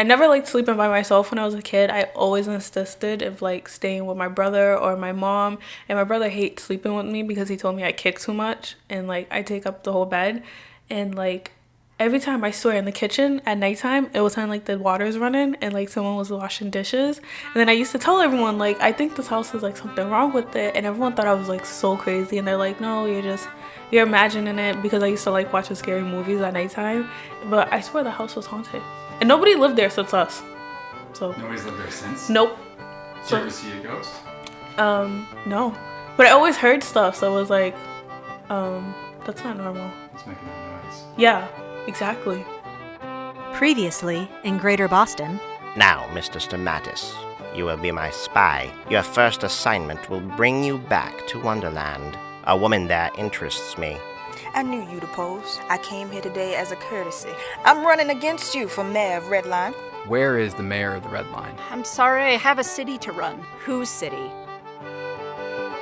I never liked sleeping by myself when I was a kid. I always insisted of like staying with my brother or my mom. And my brother hates sleeping with me because he told me I kick too much and like I take up the whole bed. And like every time, I swear, in the kitchen at nighttime, it was kind of like the water's running and like someone was washing dishes. And then I used to tell everyone like, I think this house is like something wrong with it. And everyone thought I was like so crazy. And they're like, no, you're imagining it, because I used to like watching scary movies at nighttime. But I swear the house was haunted. And nobody lived there since us. So Nobody's lived there since? Nope. Did you ever see a ghost? No. But I always heard stuff, so it was like, that's not normal. It's making a noise. Yeah, exactly. Previously in Greater Boston. Now, Mr. Stamatis, you will be my spy. Your first assignment will bring you back to Wonderland. A woman there interests me. I knew you'd oppose. I came here today as a courtesy. I'm running against you for mayor of Red Line. Where is the mayor of the Red Line? I'm sorry, I have a city to run. Whose city?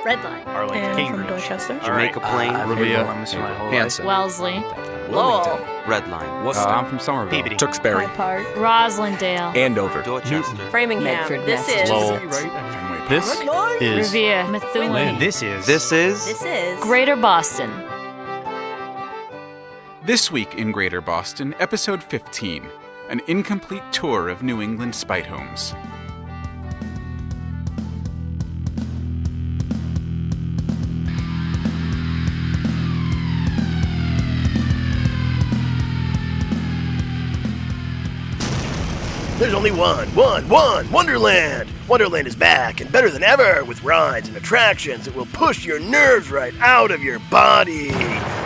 Red Line. Arlington, And from Cambridge, Dorchester. Jamaica Plain, Revere, Hanson, Wellesley. Lowell. Red Line, Worcester, I'm from Somerville. Peabody. Tewksbury, Park. Roslindale. Andover, Dorchester, Framingham. Medford, This is Lowell. This is Revere. Methuen. This is Greater Boston. This week in Greater Boston, episode 15, an incomplete tour of New England spite homes. There's only one Wonderland! Wonderland is back and better than ever with rides and attractions that will push your nerves right out of your body.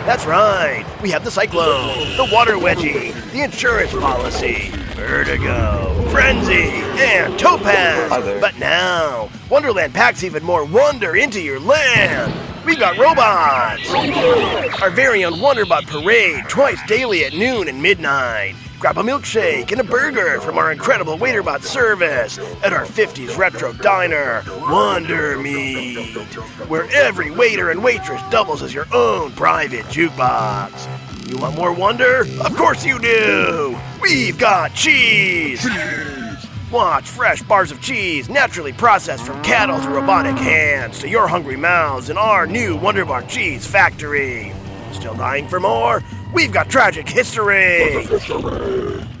That's right, we have the Cyclone, the Water Wedgie, the Insurance Policy, Vertigo, Frenzy, and Topaz. But now, Wonderland packs even more wonder into your land. We've got robots! Our very own Wonderbot parade twice daily at noon and midnight. Grab a milkshake and a burger from our incredible WaiterBot service at our 50s retro diner, Wonder Meat, where every waiter and waitress doubles as your own private jukebox. You want more wonder? Of course you do! We've got cheese! Watch fresh bars of cheese naturally processed from cattle's robotic hands to your hungry mouths in our new Wonderbar Cheese Factory. Still dying for more? We've got tragic history!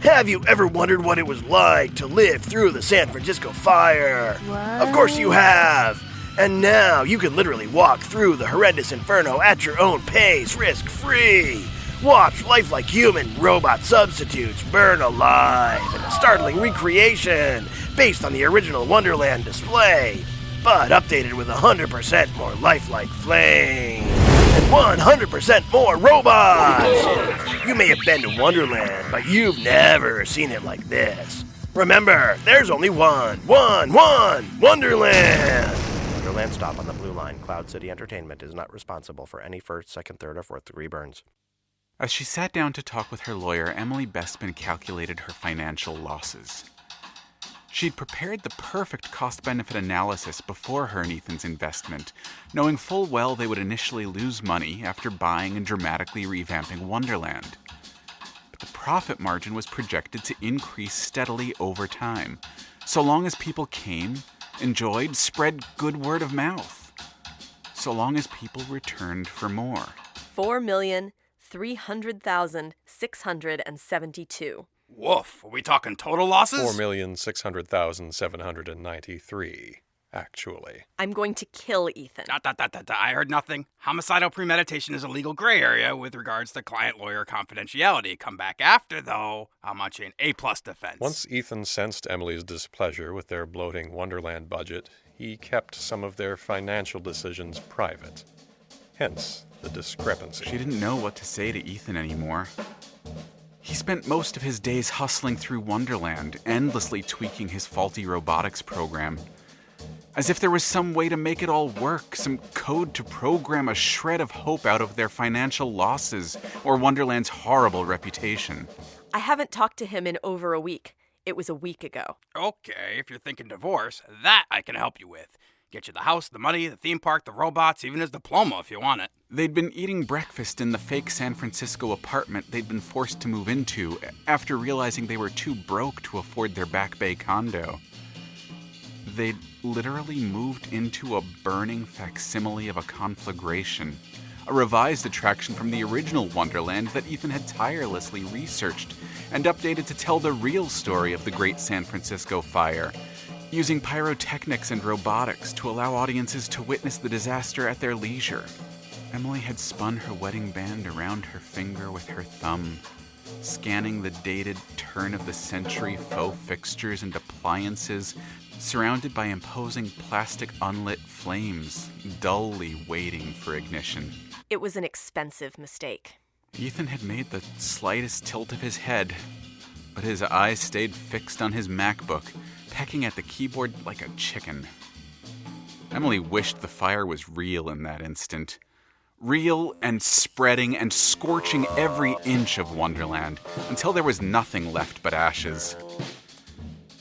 Have you ever wondered what it was like to live through the San Francisco fire? What? Of course you have! And now you can literally walk through the horrendous inferno at your own pace, risk-free. Watch lifelike human robot substitutes burn alive in a startling recreation based on the original Wonderland display, but updated with 100% more lifelike flame. And 100% more robots! You may have been to Wonderland, but you've never seen it like this. Remember, there's only one Wonderland! Wonderland stop on the Blue Line. Cloud City Entertainment is not responsible for any first, second, third, or fourth degree burns. As she sat down to talk with her lawyer, Emily Bespin calculated her financial losses. She'd prepared the perfect cost-benefit analysis before her and Ethan's investment, knowing full well they would initially lose money after buying and dramatically revamping Wonderland. But the profit margin was projected to increase steadily over time, so long as people came, enjoyed, spread good word of mouth. So long as people returned for more. 4,300,672. Woof, are we talking total losses? 4,600,793, actually. I'm going to kill Ethan. I heard nothing. Homicidal premeditation is a legal gray area with regards to client-lawyer confidentiality. Come back after, though, I'll munch an A-plus defense. Once Ethan sensed Emily's displeasure with their bloating Wonderland budget, he kept some of their financial decisions private. Hence, the discrepancy. She didn't know what to say to Ethan anymore. He spent most of his days hustling through Wonderland, endlessly tweaking his faulty robotics program. As if there was some way to make it all work, some code to program a shred of hope out of their financial losses or Wonderland's horrible reputation. I haven't talked to him in over a week. It was a week ago. Okay, if you're thinking divorce, that I can help you with. Get you the house, the money, the theme park, the robots, even his diploma if you want it. They'd been eating breakfast in the fake San Francisco apartment they'd been forced to move into after realizing they were too broke to afford their Back Bay condo. They'd literally moved into a burning facsimile of a conflagration, a revised attraction from the original Wonderland that Ethan had tirelessly researched and updated to tell the real story of the Great San Francisco Fire, using pyrotechnics and robotics to allow audiences to witness the disaster at their leisure. Emily had spun her wedding band around her finger with her thumb, scanning the dated turn-of-the-century faux fixtures and appliances surrounded by imposing plastic unlit flames, dully waiting for ignition. It was an expensive mistake. Ethan had made the slightest tilt of his head, but his eyes stayed fixed on his MacBook, pecking at the keyboard like a chicken. Emily wished the fire was real in that instant. Real and spreading and scorching every inch of Wonderland until there was nothing left but ashes.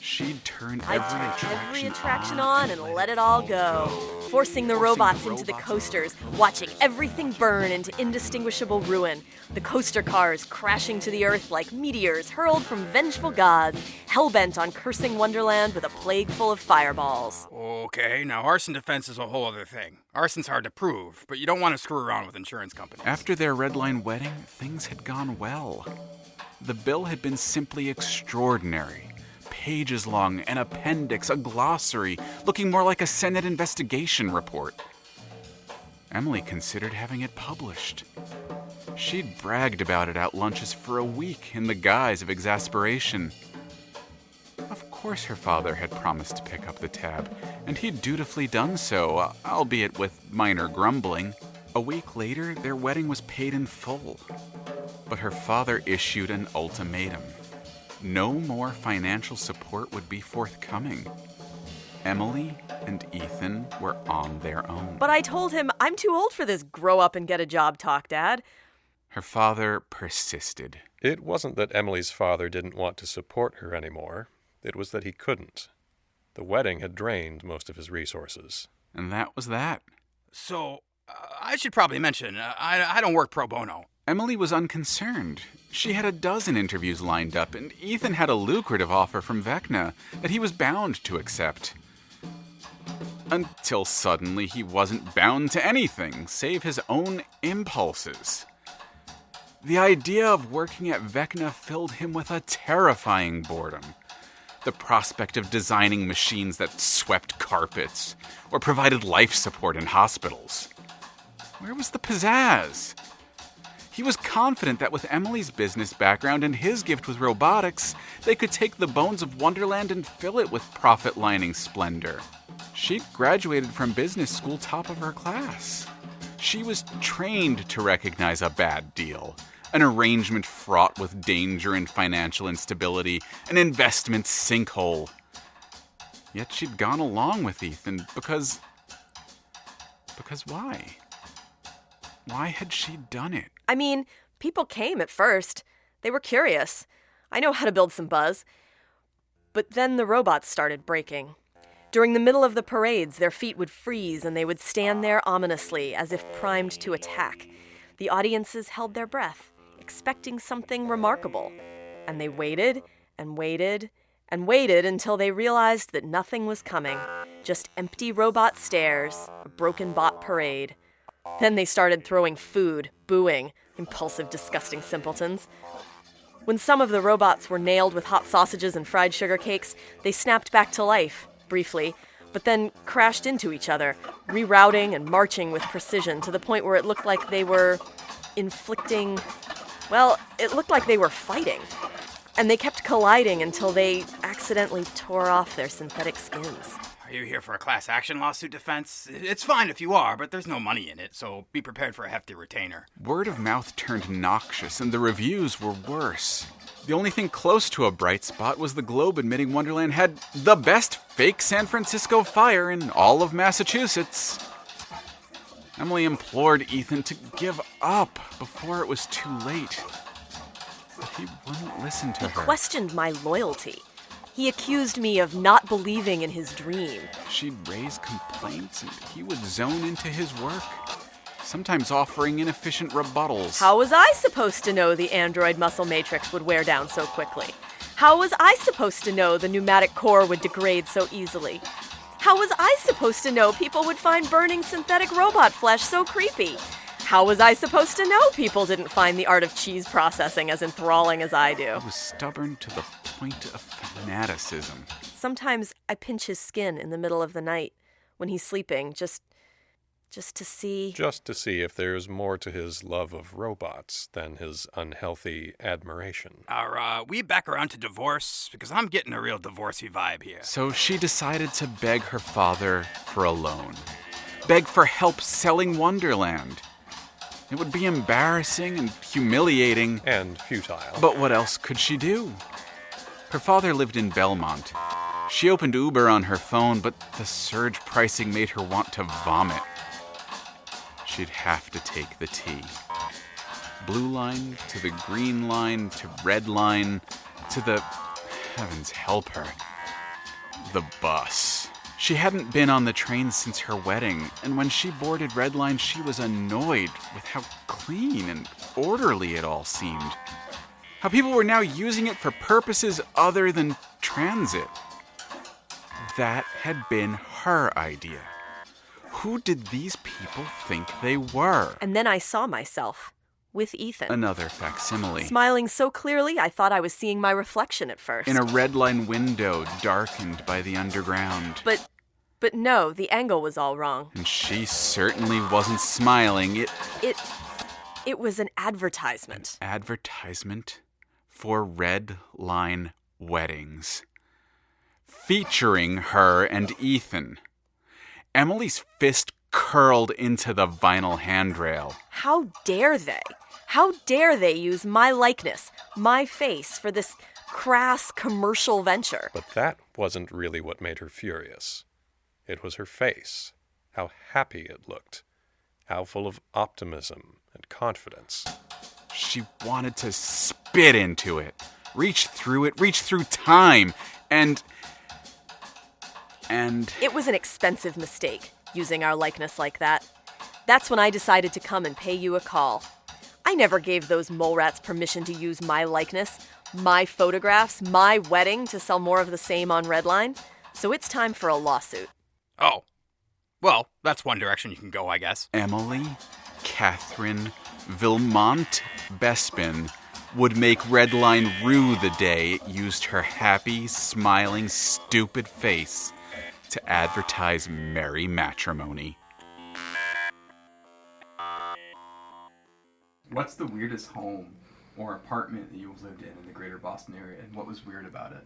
She'd turn every attraction on and let it all go, forcing the robots into the coasters, watching everything burn into indistinguishable ruin, the coaster cars crashing to the earth like meteors hurled from vengeful gods, hell-bent on cursing Wonderland with a plague full of fireballs. Okay, now arson defense is a whole other thing. Arson's hard to prove, but you don't want to screw around with insurance companies. After their Red Line wedding, things had gone well. The bill had been simply extraordinary. Pages long, an appendix, a glossary, looking more like a Senate investigation report. Emily considered having it published. She'd bragged about it at lunches for a week in the guise of exasperation. Of course her father had promised to pick up the tab, and he'd dutifully done so, albeit with minor grumbling. A week later, their wedding was paid in full. But her father issued an ultimatum. No more financial support would be forthcoming. Emily and Ethan were on their own. But I told him, I'm too old for this grow up and get a job talk, Dad. Her father persisted. It wasn't that Emily's father didn't want to support her anymore. It was that he couldn't. The wedding had drained most of his resources. And that was that. So, I should probably mention, I don't work pro bono. Emily was unconcerned. She had a dozen interviews lined up, and Ethan had a lucrative offer from Vecna that he was bound to accept. Until suddenly he wasn't bound to anything, save his own impulses. The idea of working at Vecna filled him with a terrifying boredom. The prospect of designing machines that swept carpets or provided life support in hospitals. Where was the pizzazz? He was confident that with Emily's business background and his gift with robotics, they could take the bones of Wonderland and fill it with profit-lining splendor. She'd graduated from business school top of her class. She was trained to recognize a bad deal, an arrangement fraught with danger and financial instability, an investment sinkhole. Yet she'd gone along with Ethan because why? Why had she done it? I mean, people came at first. They were curious. I know how to build some buzz. But then the robots started breaking. During the middle of the parades, their feet would freeze and they would stand there ominously as if primed to attack. The audiences held their breath, expecting something remarkable. And they waited and waited and waited until they realized that nothing was coming. Just empty robot stares, a broken bot parade. Then they started throwing food, booing, impulsive, disgusting simpletons. When some of the robots were nailed with hot sausages and fried sugar cakes, they snapped back to life, briefly, but then crashed into each other, rerouting and marching with precision to the point where it looked like they were inflicting... Well, it looked like they were fighting. And they kept colliding until they accidentally tore off their synthetic skins. Are you here for a class action lawsuit defense? It's fine if you are, but there's no money in it, so be prepared for a hefty retainer. Word of mouth turned noxious, and the reviews were worse. The only thing close to a bright spot was the Globe admitting Wonderland had the best fake San Francisco fire in all of Massachusetts. Emily implored Ethan to give up before it was too late. But he wouldn't listen to her. He questioned my loyalty. He accused me of not believing in his dream. She'd raise complaints and he would zone into his work, sometimes offering inefficient rebuttals. How was I supposed to know the android muscle matrix would wear down so quickly? How was I supposed to know the pneumatic core would degrade so easily? How was I supposed to know people would find burning synthetic robot flesh so creepy? How was I supposed to know people didn't find the art of cheese processing as enthralling as I do? He was stubborn to the point of fanaticism. Sometimes I pinch his skin in the middle of the night when he's sleeping, just to see... Just to see if there's more to his love of robots than his unhealthy admiration. Are we back around to divorce? Because I'm getting a real divorcey vibe here. So she decided to beg her father for a loan. Beg for help selling Wonderland. It would be embarrassing and humiliating. And futile. But what else could she do? Her father lived in Belmont. She opened Uber on her phone, but the surge pricing made her want to vomit. She'd have to take the T. Blue line to the green line to red line to the... heavens help her. The bus. She hadn't been on the train since her wedding, and when she boarded Red Line, she was annoyed with how clean and orderly it all seemed. How people were now using it for purposes other than transit. That had been her idea. Who did these people think they were? And then I saw myself, with Ethan. Another facsimile. Smiling so clearly, I thought I was seeing my reflection at first. In a Red Line window darkened by the underground. But no, the angle was all wrong. And she certainly wasn't smiling. It was an advertisement. An advertisement for Red Line weddings. Featuring her and Ethan. Emily's fist curled into the vinyl handrail. How dare they? How dare they use my likeness, my face, for this crass commercial venture? But that wasn't really what made her furious. It was her face, how happy it looked, how full of optimism and confidence. She wanted to spit into it, reach through time, and... It was an expensive mistake, using our likeness like that. That's when I decided to come and pay you a call. I never gave those mole rats permission to use my likeness, my photographs, my wedding to sell more of the same on Redline. So it's time for a lawsuit. Oh. Well, that's one direction you can go, I guess. Emily Catherine Vilmont Bespin would make Redline rue the day it used her happy, smiling, stupid face to advertise merry matrimony. What's the weirdest home or apartment that you've lived in the greater Boston area, and what was weird about it?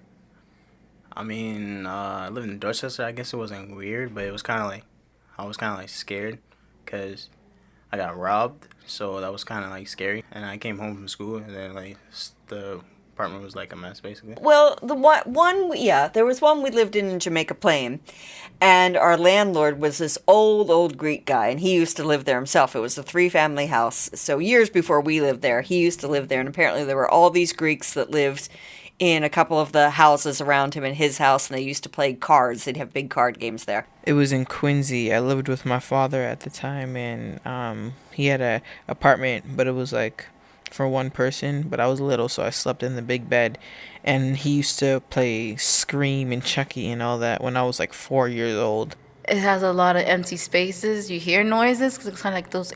I mean, I lived in Dorchester. I guess it wasn't weird, but it was kind of like, I was kind of like scared because I got robbed, so that was kind of like scary. And I came home from school, and then like the apartment was like a mess, basically. Well, there was one we lived in Jamaica Plain, and our landlord was this old Greek guy, and he used to live there himself. It was a 3-family house, so years before we lived there, he used to live there, and apparently there were all these Greeks that lived in a couple of the houses around him in his house, and they used to play cards. They'd have big card games there. It was in Quincy. I lived with my father at the time, and he had a apartment, but it was like for one person, but I was little, so I slept in the big bed, and he used to play Scream and Chucky and all that when I was like 4 years old. It has a lot of empty spaces. You hear noises because it's kind of like those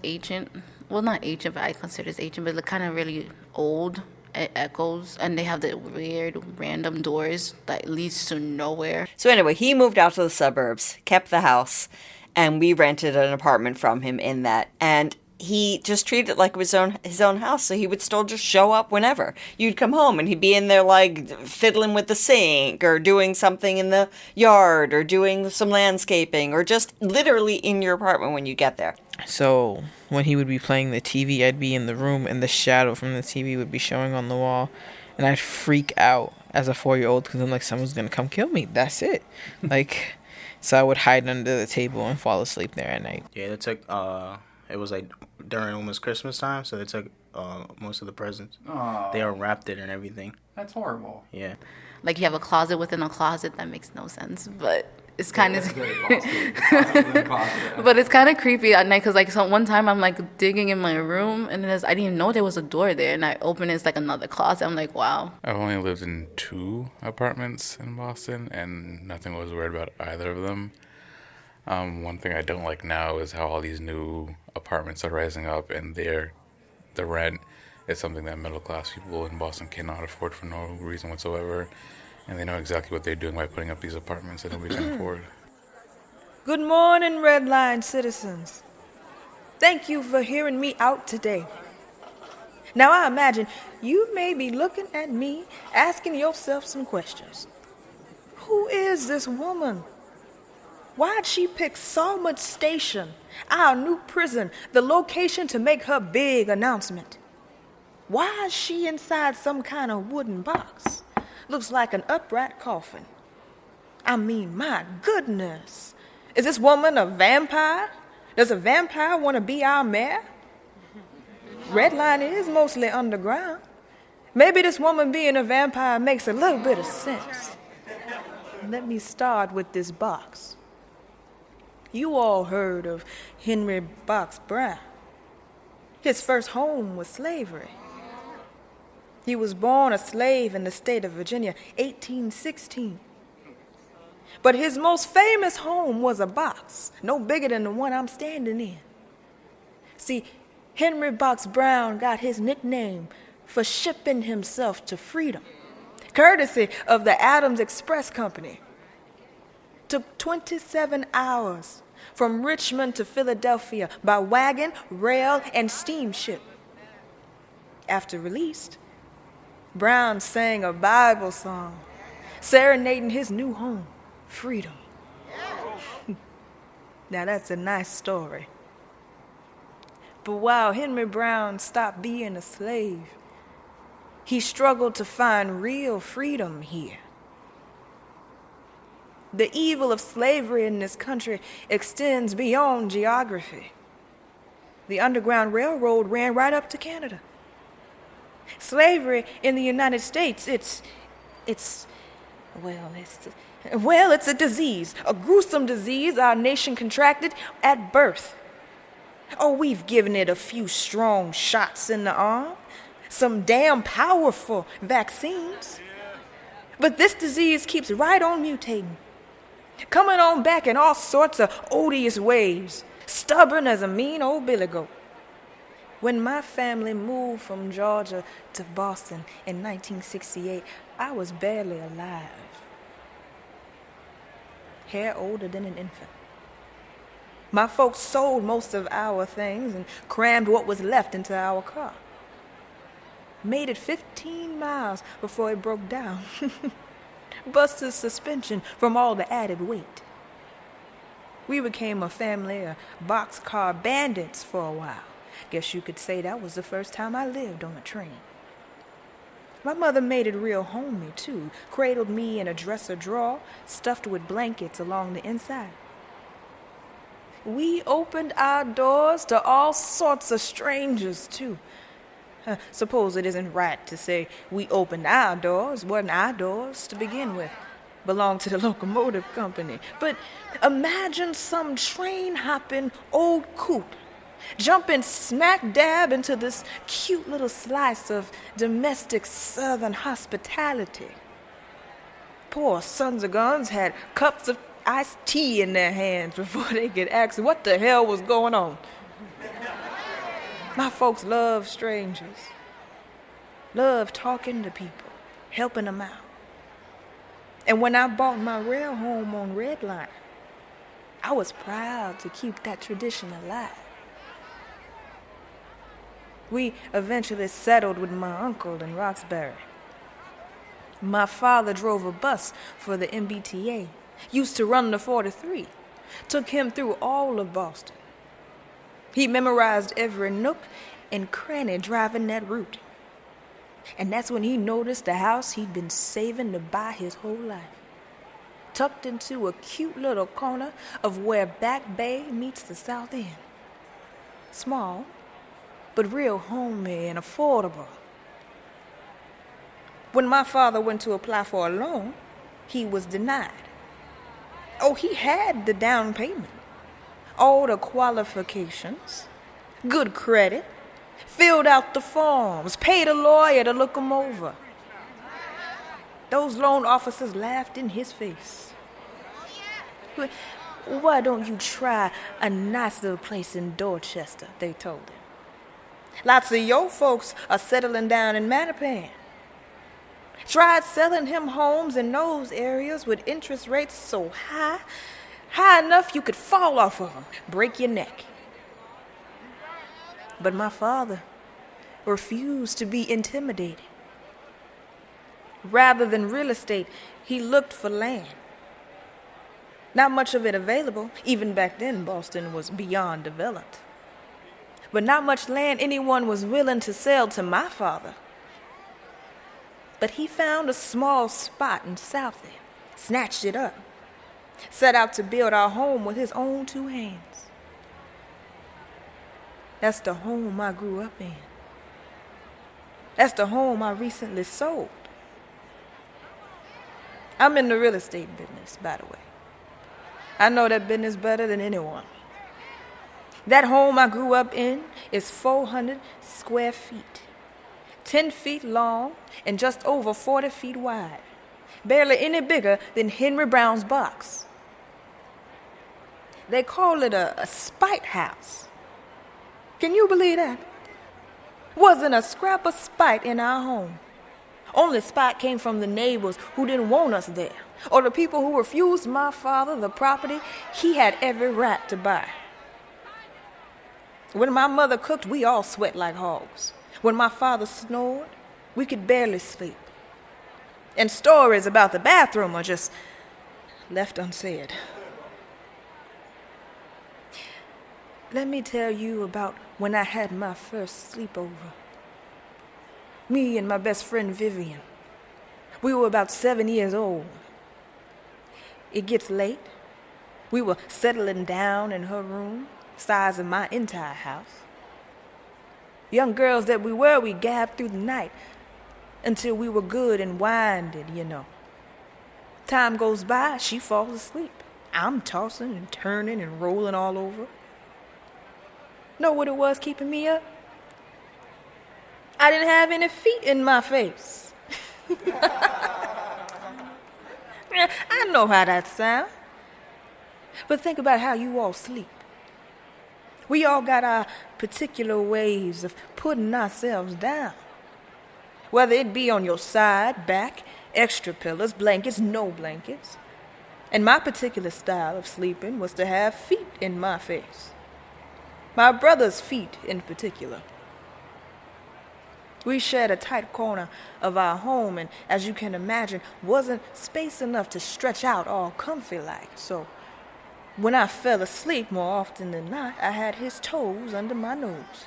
not ancient, but I consider it ancient, but kind of really old. It echoes, and they have the weird random doors that leads to nowhere. So anyway, he moved out to the suburbs, kept the house, and we rented an apartment from him in that, and he just treated it like it was his own house, so he would still just show up whenever. You'd come home, and he'd be in there, like, fiddling with the sink, or doing something in the yard, or doing some landscaping, or just literally in your apartment when you get there. So when he would be playing the TV, I'd be in the room, and the shadow from the TV would be showing on the wall, and I'd freak out as a 4-year-old, because I'm like, someone's going to come kill me. That's it. Like, so I would hide under the table and fall asleep there at night. Yeah, it was like during almost Christmas time, so they took most of the presents. Aww. They unwrapped it and everything. That's horrible. Yeah. like you have a closet within a closet. That makes no sense, but it's kind of, but it's kind of creepy at night because like one time I'm like digging in my room and I didn't even know there was a door there, and I open it, it's like another closet. I'm like, wow. I've only lived in 2 apartments in Boston, and nothing was weird about either of them. One thing I don't like now is how all these new apartments are rising up, and the rent is something that middle class people in Boston cannot afford for no reason whatsoever. And they know exactly what they're doing by putting up these apartments that nobody can afford. Good morning, Red Line citizens. Thank you for hearing me out today. Now, I imagine you may be looking at me, asking yourself some questions. Who is this woman? Why'd she pick Salmon Station, our new prison, the location to make her big announcement? Why is she inside some kind of wooden box? Looks like an upright coffin. I mean, my goodness. Is this woman a vampire? Does a vampire want to be our mayor? Red Line is mostly underground. Maybe this woman being a vampire makes a little bit of sense. Let me start with this box. You all heard of Henry Box Brown. His first home was slavery. He was born a slave in the state of Virginia, 1816. But his most famous home was a box, no bigger than the one I'm standing in. See, Henry Box Brown got his nickname for shipping himself to freedom, courtesy of the Adams Express Company. Took 27 hours from Richmond to Philadelphia by wagon, rail, and steamship. After released, Brown sang a Bible song, serenading his new home, freedom. Now that's a nice story. But while Henry Brown stopped being a slave, he struggled to find real freedom here. The evil of slavery in this country extends beyond geography. The Underground Railroad ran right up to Canada. Slavery in the United States, it's a disease, a gruesome disease our nation contracted at birth. Oh, we've given it a few strong shots in the arm, some damn powerful vaccines. But this disease keeps right on mutating, coming on back in all sorts of odious ways, stubborn as a mean old billy goat. When my family moved from Georgia to Boston in 1968, I was barely alive. Hair older than an infant. My folks sold most of our things and crammed what was left into our car. Made it 15 miles before it broke down. Busted suspension from all the added weight. We became a family of boxcar bandits for a while. Guess you could say that was the first time I lived on a train. My mother made it real homey, too. Cradled me in a dresser drawer, stuffed with blankets along the inside. We opened our doors to all sorts of strangers, too. Suppose it isn't right to say we opened our doors. Wasn't our doors to begin with. Belonged to the locomotive company. But imagine some train-hopping old coot jumping smack dab into this cute little slice of domestic Southern hospitality. Poor sons of guns had cups of iced tea in their hands before they could ask what the hell was going on. My folks love strangers, love talking to people, helping them out. And when I bought my rail home on Red Line, I was proud to keep that tradition alive. We eventually settled with my uncle in Roxbury. My father drove a bus for the MBTA, used to run the 43, took him through all of Boston. He memorized every nook and cranny driving that route. And that's when he noticed the house he'd been saving to buy his whole life, tucked into a cute little corner of where Back Bay meets the South End. Small, but real homey and affordable. When my father went to apply for a loan, he was denied. Oh, he had the down payment, all the qualifications, good credit, filled out the forms, paid a lawyer to look them over. Those loan officers laughed in his face. Why don't you try a nice little place in Dorchester, they told him. Lots of your folks are settling down in Mattapan. Tried selling him homes in those areas with interest rates so high enough you could fall off of them, break your neck. But my father refused to be intimidated. Rather than real estate, he looked for land. Not much of it available. Even back then, Boston was beyond developed. But not much land anyone was willing to sell to my father. But he found a small spot in Southie, snatched it up, set out to build our home with his own two hands. That's the home I grew up in. That's the home I recently sold. I'm in the real estate business, by the way. I know that business better than anyone. That home I grew up in is 400 square feet, 10 feet long and just over 40 feet wide, barely any bigger than Henry Brown's box. They call it a spite house. Can you believe that? Wasn't a scrap of spite in our home. Only spite came from the neighbors who didn't want us there, or the people who refused my father the property he had every right to buy. When my mother cooked, we all sweat like hogs. When my father snored, we could barely sleep. And stories about the bathroom are just left unsaid. Let me tell you about when I had my first sleepover. Me and my best friend Vivian. We were about 7 years old. It gets late. We were settling down in her room, size of my entire house. Young girls that we were, we gabbed through the night until we were good and winded, you know. Time goes by, she falls asleep. I'm tossing and turning and rolling all over. Know what it was keeping me up? I didn't have any feet in my face. I know how that sounds. But think about how you all sleep. We all got our particular ways of putting ourselves down. Whether it be on your side, back, extra pillows, blankets, no blankets. And my particular style of sleeping was to have feet in my face. My brother's feet in particular. We shared a tight corner of our home, and as you can imagine, wasn't space enough to stretch out all comfy like. So when I fell asleep, more often than not, I had his toes under my nose.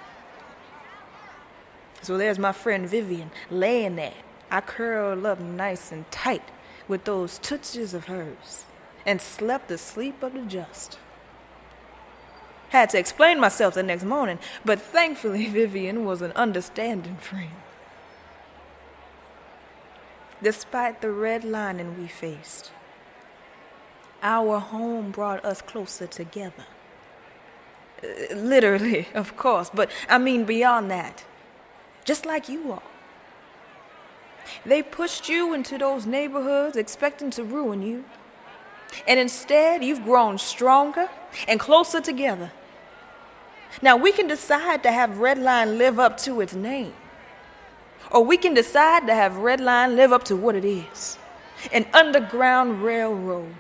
So there's my friend Vivian laying there. I curled up nice and tight with those tootsies of hers and slept the sleep of the just. Had to explain myself the next morning, but thankfully Vivian was an understanding friend. Despite the redlining we faced, our home brought us closer together. Literally, of course, but I mean beyond that. Just like you all. They pushed you into those neighborhoods expecting to ruin you. And instead, you've grown stronger and closer together. Now, we can decide to have Redline live up to its name. Or we can decide to have Redline live up to what it is. An underground railroad.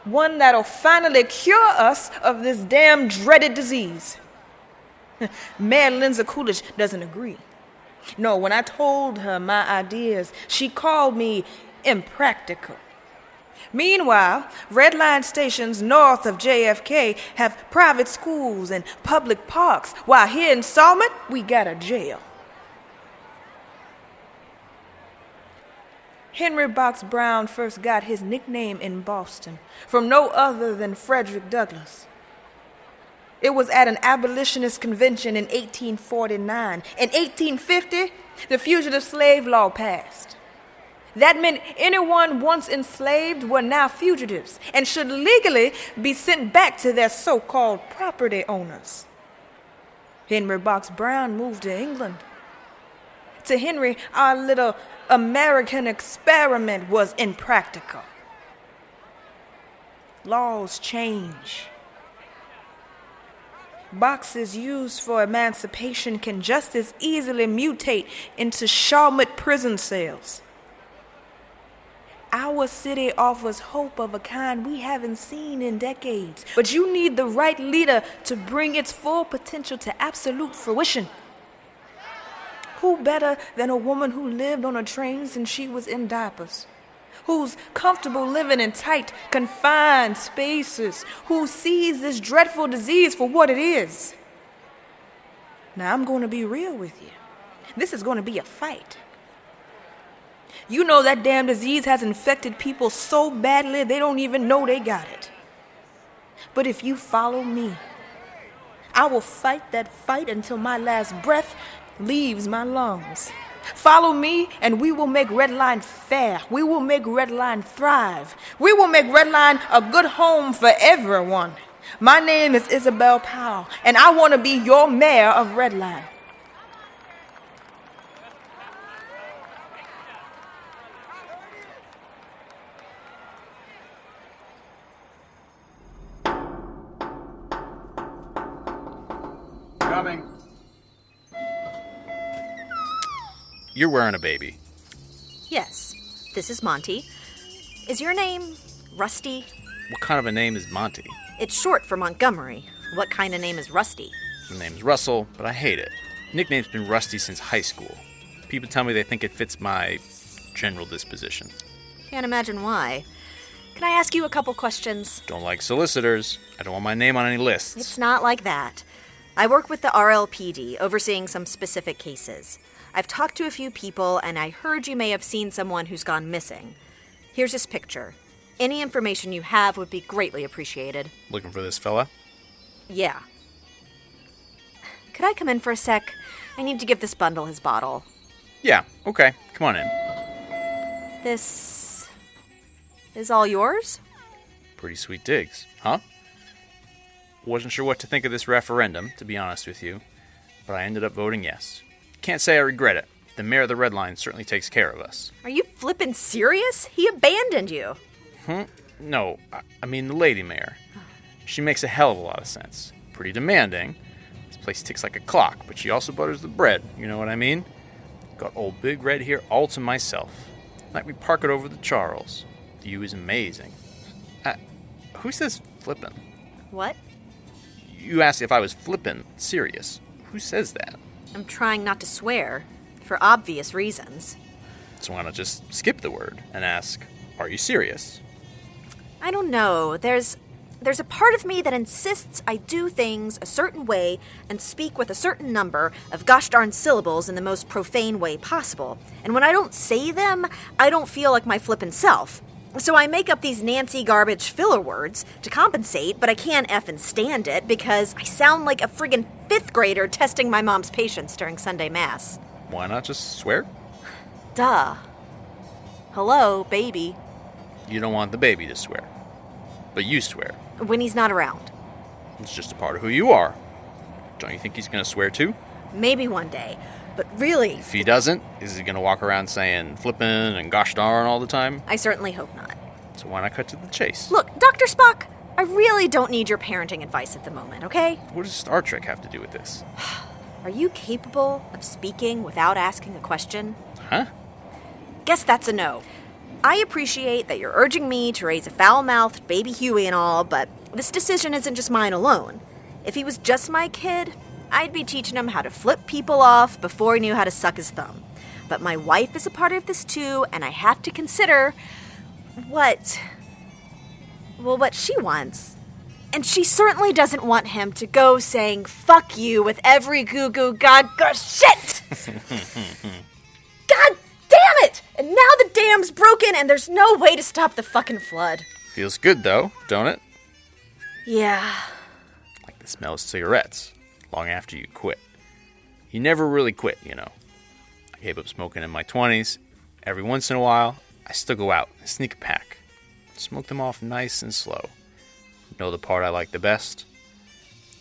One that'll finally cure us of this damn dreaded disease. Mayor Linzer-Coolidge doesn't agree. No, when I told her my ideas, she called me impractical. Meanwhile, Red Line stations north of JFK have private schools and public parks, while here in Salmon, we got a jail. Henry Box Brown first got his nickname in Boston from no other than Frederick Douglass. It was at an abolitionist convention in 1849. In 1850, the Fugitive Slave Law passed. That meant anyone once enslaved were now fugitives and should legally be sent back to their so-called property owners. Henry Box Brown moved to England. To Henry, our little American experiment was impractical. Laws change. Boxes used for emancipation can just as easily mutate into Charlotte prison cells. Our city offers hope of a kind we haven't seen in decades, but you need the right leader to bring its full potential to absolute fruition. Who better than a woman who lived on a train since she was in diapers? Who's comfortable living in tight, confined spaces? Who sees this dreadful disease for what it is? Now, I'm going to be real with you. This is going to be a fight. You know that damn disease has infected people so badly they don't even know they got it. But if you follow me, I will fight that fight until my last breath leaves my lungs. Follow me and we will make Redline fair. We will make Redline thrive. We will make Redline a good home for everyone. My name is Isabelle Powell, and I want to be your mayor of Redline. Coming. You're wearing a baby. Yes, this is Monty. Is your name Rusty? What kind of a name is Monty? It's short for Montgomery. What kind of name is Rusty? My name's Russell, but I hate it. Nickname's been Rusty since high school. People tell me they think it fits my general disposition. Can't imagine why. Can I ask you a couple questions? Don't like solicitors. I don't want my name on any lists. It's not like that. I work with the RLPD, overseeing some specific cases. I've talked to a few people, and I heard you may have seen someone who's gone missing. Here's his picture. Any information you have would be greatly appreciated. Looking for this fella? Yeah. Could I come in for a sec? I need to give this bundle his bottle. Yeah, okay. Come on in. This is all yours? Pretty sweet digs, huh? Wasn't sure what to think of this referendum, to be honest with you, but I ended up voting yes. Can't say I regret it. The mayor of the Red Line certainly takes care of us. Are you flippin' serious? He abandoned you. No, I mean the lady mayor. She makes a hell of a lot of sense. Pretty demanding. This place ticks like a clock, but she also butters the bread, you know what I mean? Got old Big Red here all to myself. Like we park it over the Charles. The view is amazing. Who says flippin'? What? You asked if I was flippin' serious. Who says that? I'm trying not to swear, for obvious reasons. So why not just skip the word and ask, are you serious? I don't know. There's a part of me that insists I do things a certain way and speak with a certain number of gosh darn syllables in the most profane way possible. And when I don't say them, I don't feel like my flippin' self. So I make up these Nancy garbage filler words to compensate, but I can't effing stand it because I sound like a friggin' 5th grader testing my mom's patience during Sunday Mass. Why not just swear? Duh. Hello, baby. You don't want the baby to swear. But you swear. When he's not around. It's just a part of who you are. Don't you think he's gonna swear too? Maybe one day. But really... If he doesn't, is he gonna walk around saying flippin' and gosh darn all the time? I certainly hope not. So why not cut to the chase? Look, Dr. Spock, I really don't need your parenting advice at the moment, okay? What does Star Trek have to do with this? Are you capable of speaking without asking a question? Huh? Guess that's a no. I appreciate that you're urging me to raise a foul-mouthed baby Huey and all, but this decision isn't just mine alone. If he was just my kid, I'd be teaching him how to flip people off before he knew how to suck his thumb. But my wife is a part of this too, and I have to consider what she wants. And she certainly doesn't want him to go saying fuck you with every goo-goo shit! God damn it! And now the dam's broken and there's no way to stop the fucking flood. Feels good though, don't it? Yeah. Like the smell of cigarettes, long after you quit. You never really quit, you know. I gave up smoking in my 20s, Every once in a while, I still go out and sneak a pack. Smoke them off nice and slow. Know the part I like the best?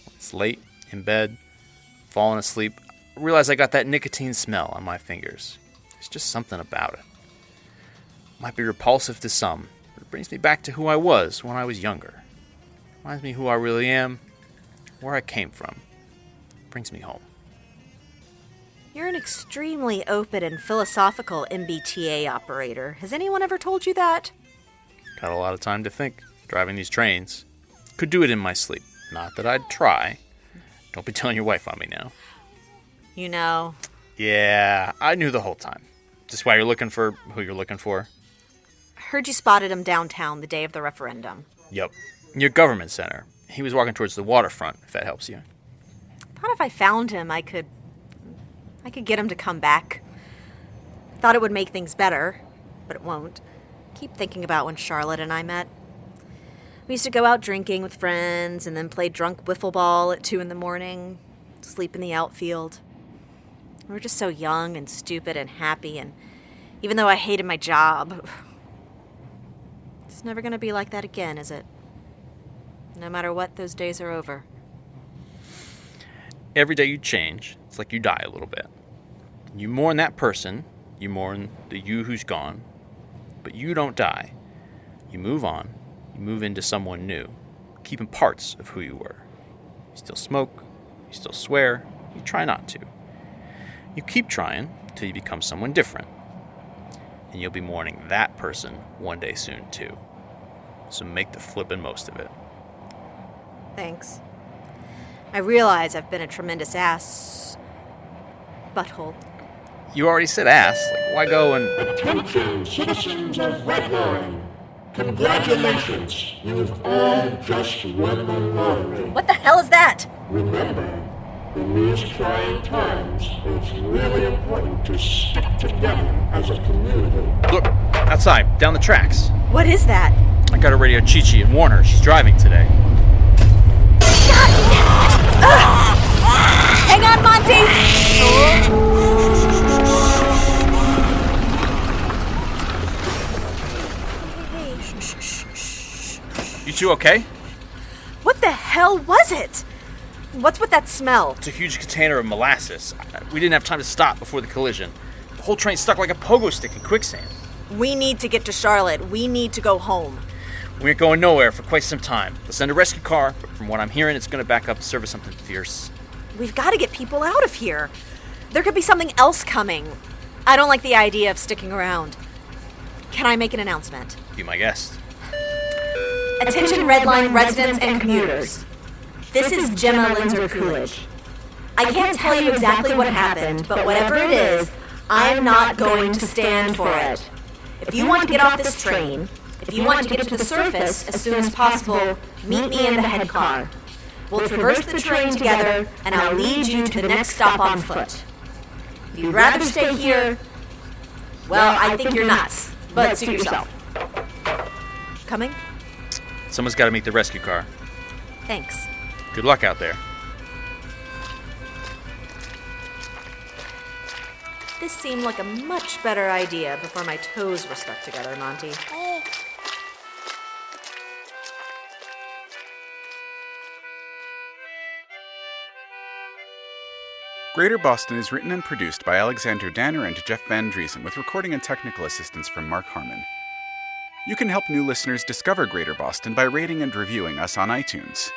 When it's late, in bed, falling asleep, I realize I got that nicotine smell on my fingers. There's just something about it. Might be repulsive to some, but it brings me back to who I was when I was younger. Reminds me who I really am, where I came from. Brings me home. You're an extremely open and philosophical MBTA operator. Has anyone ever told you that? Got a lot of time to think, driving these trains. Could do it in my sleep. Not that I'd try. Don't be telling your wife on me now. You know. Yeah, I knew the whole time. Just why you're looking for who you're looking for? Heard you spotted him downtown the day of the referendum. Yup. Your government center. He was walking towards the waterfront, if that helps you. Thought if I found him, I could get him to come back. Thought it would make things better, but it won't. Keep thinking about when Charlotte and I met. We used to go out drinking with friends and then play drunk wiffle ball at 2 a.m, sleep in the outfield. We were just so young and stupid and happy, and even though I hated my job, it's never going to be like that again, is it? No matter what, those days are over. Every day you change, it's like you die a little bit. You mourn that person, you mourn the you who's gone, but you don't die. You move on, you move into someone new, keeping parts of who you were. You still smoke, you still swear, you try not to. You keep trying till you become someone different. And you'll be mourning that person one day soon too. So make the flippin' most of it. Thanks. I realize I've been a tremendous butthole. You already said ass. Like, why go and... Attention, citizens of Redline. Congratulations. You've all just won the lottery. What the hell is that? Remember, in these trying times, it's really important to stick together as a community. Look, outside, down the tracks. What is that? I gotta radio Chi-Chi and warn her she's driving today. Hang on, Monty! You two okay? What the hell was it? What's with that smell? It's a huge container of molasses. We didn't have time to stop before the collision. The whole train stuck like a pogo stick in quicksand. We need to get to Charlotte. We need to go home. We ain't going nowhere for quite some time. They'll send a rescue car, but from what I'm hearing, it's going to back up to service something fierce. We've got to get people out of here. There could be something else coming. I don't like the idea of sticking around. Can I make an announcement? Be my guest. Attention Redline residents and commuters. This is Gemma Linzer-Coolidge. I can't tell you exactly what happened, but whatever it is, I'm not going to stand for it. If you want to get off this train, if you want to get to the surface as soon as possible, meet me in the head car. We'll traverse the train together, and I'll lead you to the next stop on foot. If you'd rather stay here, well, I think you're nuts, but suit yourself. Coming? Someone's got to meet the rescue car. Thanks. Good luck out there. This seemed like a much better idea before my toes were stuck together, Monty. Greater Boston is written and produced by Alexander Danner and Jeff Van Dreason, with recording and technical assistance from Marc Harmon. You can help new listeners discover Greater Boston by rating and reviewing us on iTunes.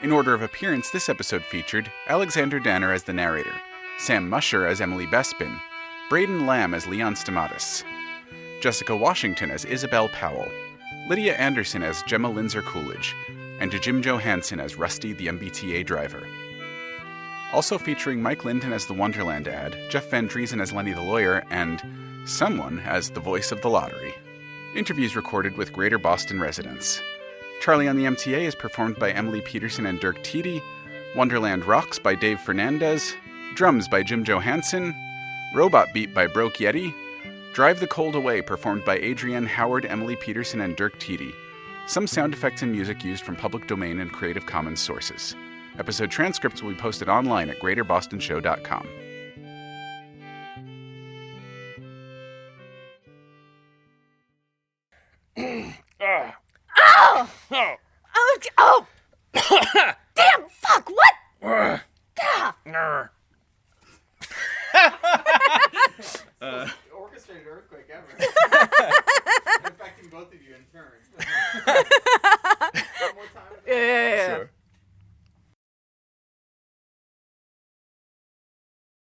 In order of appearance, this episode featured Alexander Danner as the narrator, Sam Musher as Emily Bespin, Braden Lamb as Leon Stamatis, Jessica Washington as Isabelle Powell, Lydia Anderson as Gemma Linzer-Coolidge, and Jim Johanson as Rusty the MBTA driver. Also featuring Mike Linden as the Wonderland ad, Jeff Van Dreason as Lenny the lawyer, and someone as the voice of the lottery. Interviews recorded with Greater Boston residents. Charlie on the MTA is performed by Emily Peterson and Dirk Tiede, Wonderland Rocks by Dave Fernandez, Drums by Jim Johanson, Robot-beat by Broke Yeti, Drive the Cold Away performed by Adrienne Howard, Emily Peterson, and Dirk Tiede. Some sound effects and music used from public domain and Creative Commons sources. Episode transcripts will be posted online at greaterbostonshow.com.